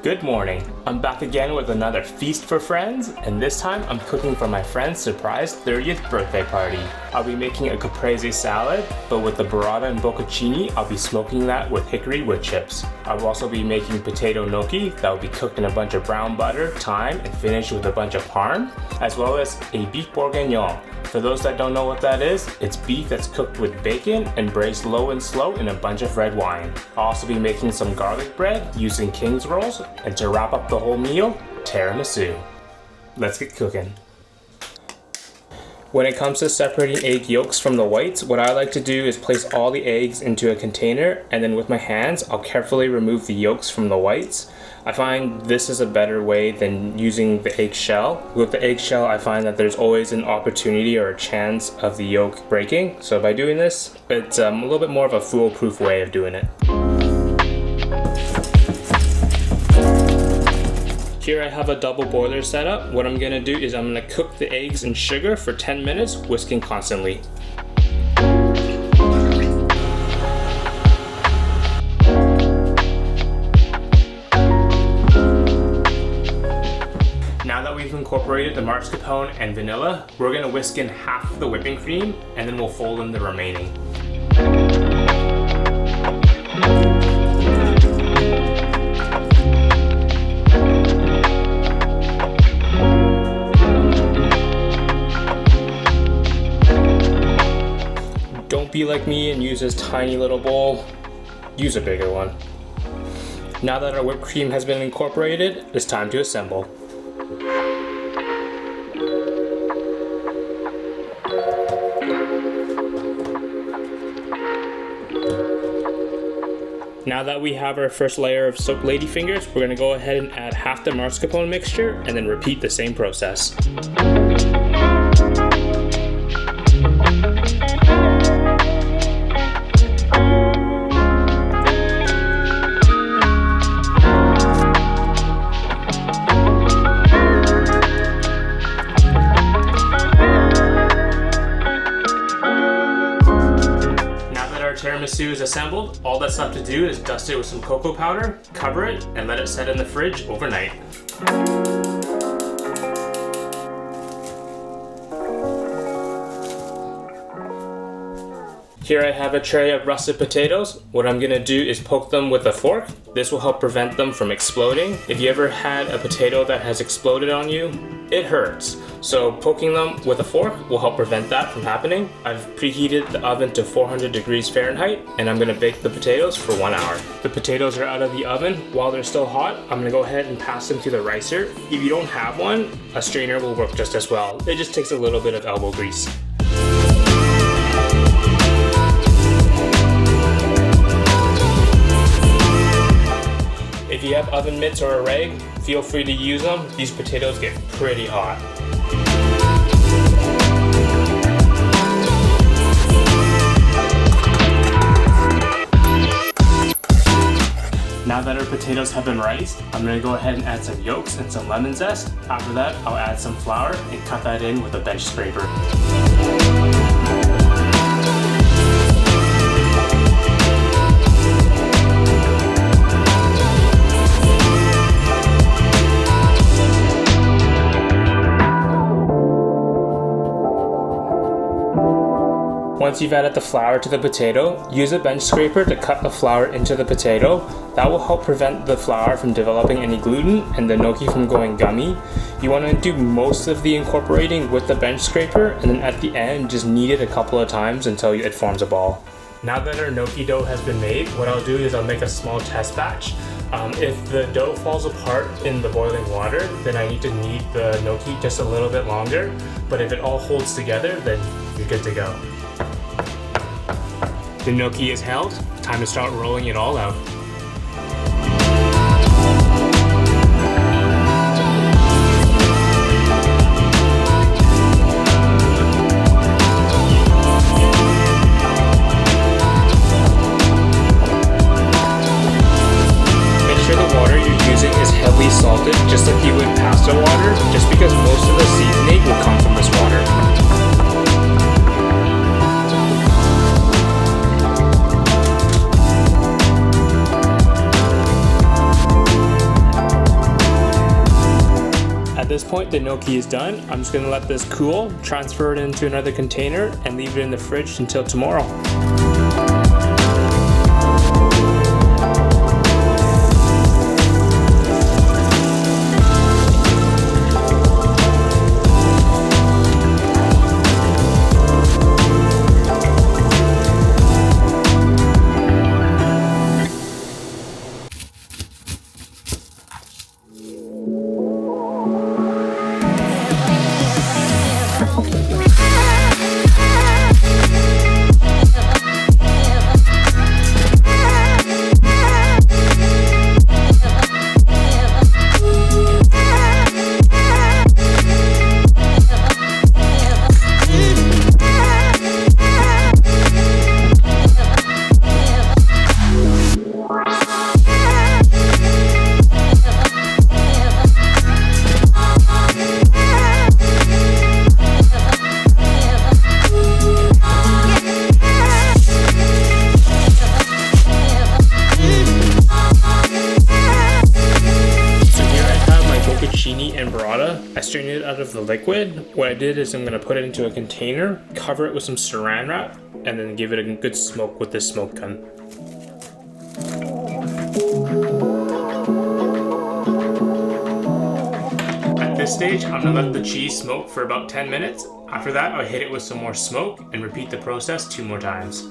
Good morning. I'm back again with another feast for friends, and this time I'm cooking for my friend's surprise 30th birthday party. I'll be making a caprese salad, but with the burrata and bocconcini, I'll be smoking that with hickory wood chips. I will also be making potato gnocchi that will be cooked in a bunch of brown butter, thyme, and finished with a bunch of parm, as well as a beef bourguignon. For those that don't know what that is, it's beef that's cooked with bacon and braised low and slow in a bunch of red wine. I'll also be making some garlic bread using King's rolls, and to wrap up the whole meal, tiramisu. Let's get cooking. When it comes to separating egg yolks from the whites, what I like to do is place all the eggs into a container, and then with my hands, I'll carefully remove the yolks from the whites. I find this is a better way than using the eggshell. With the eggshell, I find that there's always an opportunity or a chance of the yolk breaking. So by doing this, it's a little bit more of a foolproof way of doing it. Here I have a double boiler set up. What I'm gonna do is I'm gonna cook the eggs in sugar for 10 minutes, whisking constantly. Now that we've incorporated the mascarpone and vanilla, we're gonna whisk in half of the whipping cream, and then we'll fold in the remaining. Don't be like me and use this tiny little bowl. Use a bigger one. Now that our whipped cream has been incorporated, it's time to assemble. Now that we have our first layer of soaked ladyfingers, we're going to go ahead and add half the mascarpone mixture and then repeat the same process. Tiramisu is assembled, all that's left to do is dust it with some cocoa powder, cover it, and let it set in the fridge overnight. Here I have a tray of russet potatoes. What I'm gonna do is poke them with a fork. This will help prevent them from exploding. If you ever had a potato that has exploded on you, it hurts. So poking them with a fork will help prevent that from happening. I've preheated the oven to 400 degrees Fahrenheit, and I'm gonna bake the potatoes for 1 hour. The potatoes are out of the oven. While they're still hot, I'm gonna go ahead and pass them through the ricer. If you don't have one, a strainer will work just as well. It just takes a little bit of elbow grease. If you have oven mitts or a rag, feel free to use them. These potatoes get pretty hot. Now that our potatoes have been riced, I'm going to go ahead and add some yolks and some lemon zest. After that, I'll add some flour and cut that in with a bench scraper. Once you've added the flour to the potato, use a bench scraper to cut the flour into the potato. That will help prevent the flour from developing any gluten and the gnocchi from going gummy. You want to do most of the incorporating with the bench scraper, and then at the end just knead it a couple of times until it forms a ball. Now that our gnocchi dough has been made, what I'll do is I'll make a small test batch. If the dough falls apart in the boiling water, then I need to knead the gnocchi just a little bit longer. But if it all holds together, then you're good to go. The gnocchi is held, time to start rolling it all out. Make sure the water you're using is heavily salted, just like you would pasta water, just because most of the seasoning will come from this water. At this point, the gnocchi is done. I'm just gonna let this cool, transfer it into another container, and leave it in the fridge until tomorrow. And burrata. I strained it out of the liquid. What I did is I'm going to put it into a container, cover it with some saran wrap, and then give it a good smoke with this smoke gun. At this stage, I'm going to let the cheese smoke for about 10 minutes. After that, I'll hit it with some more smoke and repeat the process 2 more times.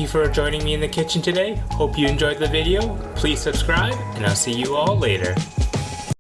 for joining me in the kitchen today. Hope you enjoyed the video. Please subscribe, and I'll see you all later.